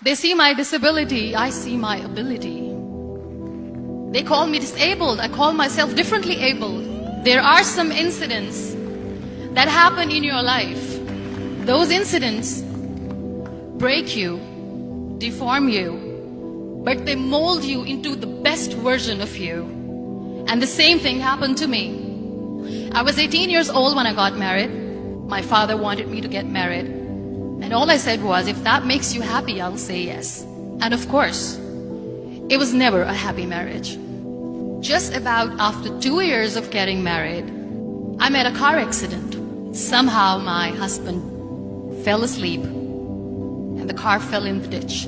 They see my disability, I see my ability. They call me disabled, I call myself differently abled. There are some incidents that happen in your life. Those incidents break you, deform you, but they mold you into the best version of you. And the same thing happened to me. I was 18 years old when I got married. My father wanted me to get married. And all I said was, if that makes you happy, I'll say yes. And of course, it was never a happy marriage. Just about after 2 years of getting married, I met a car accident. Somehow my husband fell asleep and the car fell in the ditch.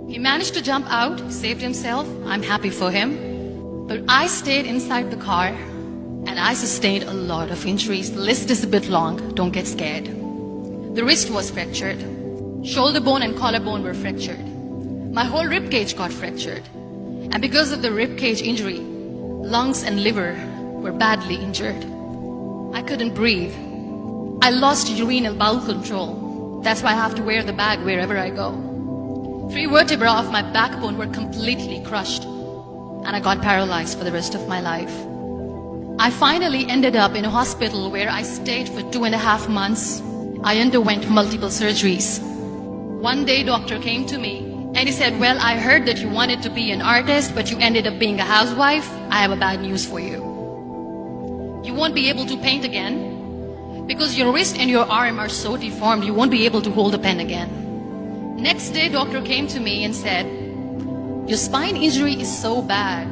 He managed to jump out, saved himself. I'm happy for him. But I stayed inside the car and I sustained a lot of injuries. The list is a bit long, don't get scared. The wrist was fractured. Shoulder bone and collarbone were fractured. My whole rib cage got fractured. And because of the rib cage injury, lungs and liver were badly injured. I couldn't breathe. I lost urinary bowel control. That's why I have to wear the bag wherever I go. 3 vertebrae of my backbone were completely crushed. And I got paralyzed for the rest of my life. I finally ended up in a hospital where I stayed for 2.5 months. I underwent multiple surgeries. One day, doctor came to me and he said, well, I heard that you wanted to be an artist, but you ended up being a housewife. I have a bad news for you. You won't be able to paint again because your wrist and your arm are so deformed, you won't be able to hold a pen again. Next day, doctor came to me and said, your spine injury is so bad,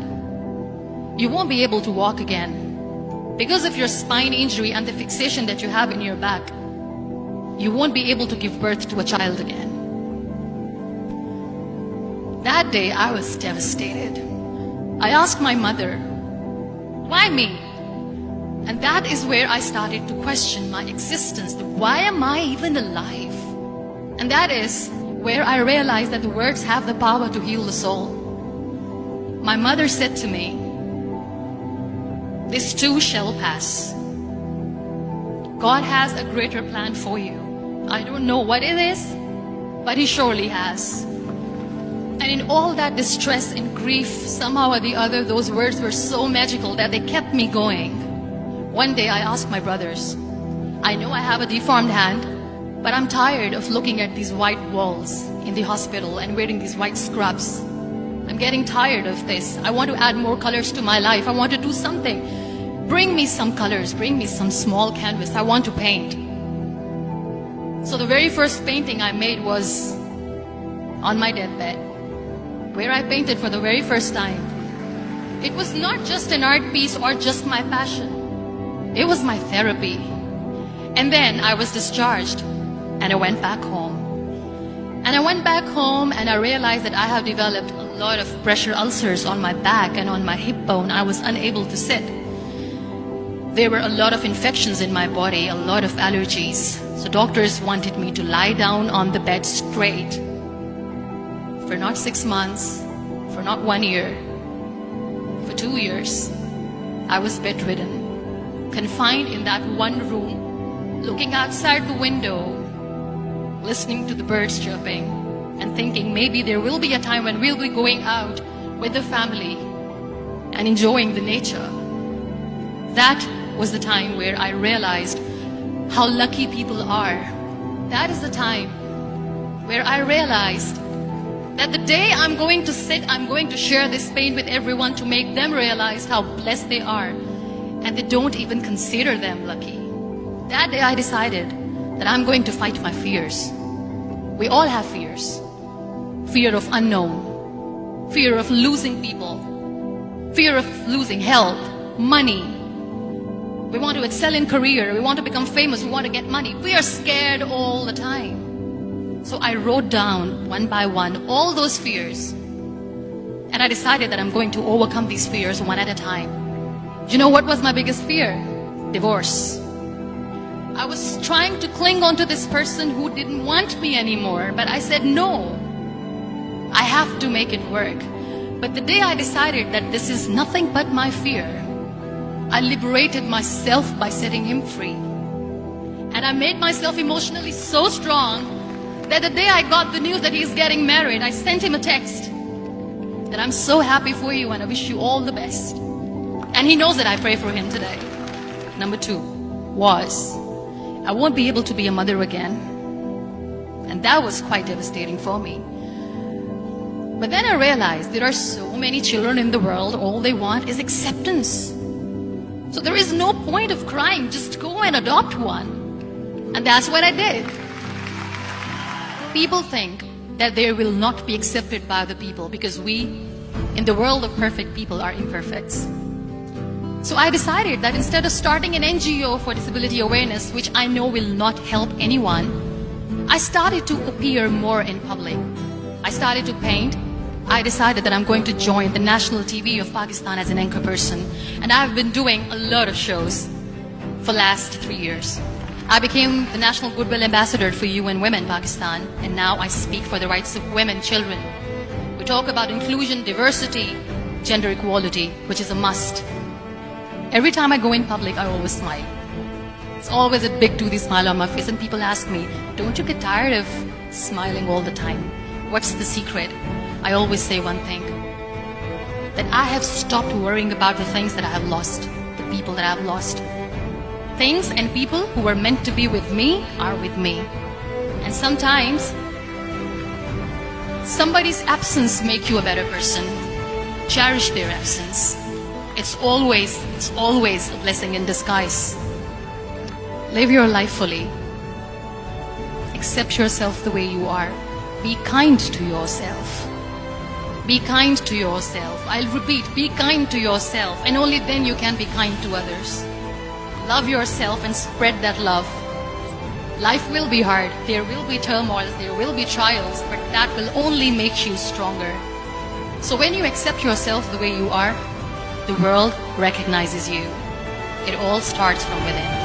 you won't be able to walk again. Because of your spine injury and the fixation that you have in your back, you won't be able to give birth to a child again. That day, I was devastated. I asked my mother, why me? And that is where I started to question my existence. Why am I even alive? And that is where I realized that the words have the power to heal the soul. My mother said to me, this too shall pass. God has a greater plan for you. I don't know what it is, but He surely has. And in all that distress and grief, somehow or the other, those words were so magical that they kept me going. One day I asked my brothers, I know I have a deformed hand, but I'm tired of looking at these white walls in the hospital and wearing these white scrubs. I'm getting tired of this. I want to add more colors to my life. I want to do something. Bring me some colors. Bring me some small canvas. I want to paint. So the very first painting I made was on my deathbed, where I painted for the very first time. It was not just an art piece or just my passion. It was my therapy. And then I was discharged and I went back home. And I went back home and I realized that I have developed a lot of pressure ulcers on my back and on my hip bone. I was unable to sit. There were a lot of infections in my body, a lot of allergies. So doctors wanted me to lie down on the bed straight for not 6 months, for not 1 year, for 2 years. I was bedridden, confined in that one room, looking outside the window, listening to the birds chirping, and thinking maybe there will be a time when we'll be going out with the family and enjoying the nature. That was the time where I realized how lucky people are. That is the time where I realized that the day I'm going to sit, I'm going to share this pain with everyone to make them realize how blessed they are, and they don't even consider them lucky. That day I decided that I'm going to fight my fears. We all have fears. Fear of unknown, fear of losing people, fear of losing health, money. We want to excel in career, we want to become famous, we want to get money. We are scared all the time. So I wrote down one by one all those fears. And I decided that I'm going to overcome these fears one at a time. Do you know what was my biggest fear? Divorce. I was trying to cling on to this person who didn't want me anymore, but I said no. I have to make it work. But the day I decided that this is nothing but my fear, I liberated myself by setting him free. And I made myself emotionally so strong that the day I got the news that he's getting married, I sent him a text that I'm so happy for you and I wish you all the best. And he knows that I pray for him today. Number 2 was, I won't be able to be a mother again. And that was quite devastating for me. But then I realized there are so many children in the world, all they want is acceptance. So there is no point of crying, just go and adopt one. And that's what I did. People think that they will not be accepted by the people because we, in the world of perfect people, are imperfects. So I decided that instead of starting an NGO for disability awareness, which I know will not help anyone, I started to appear more in public. I started to paint. I decided that I'm going to join the national TV of Pakistan as an anchor person. And I've been doing a lot of shows for the last 3 years. I became the National Goodwill Ambassador for UN Women Pakistan, and now I speak for the rights of women, children. We talk about inclusion, diversity, gender equality, which is a must. Every time I go in public, I always smile. It's always a big toothy smile on my face, and people ask me, don't you get tired of smiling all the time? What's the secret? I always say one thing, that I have stopped worrying about the things that I have lost, the people that I have lost. Things and people who were meant to be with me are with me. And sometimes, somebody's absence makes you a better person. Cherish their absence. It's always a blessing in disguise. Live your life fully. Accept yourself the way you are. Be kind to yourself. Be kind to yourself. I'll repeat, be kind to yourself, and only then you can be kind to others. Love yourself and spread that love. Life will be hard. There will be turmoils, there will be trials, but that will only make you stronger. So when you accept yourself the way you are, the world recognizes you. It all starts from within.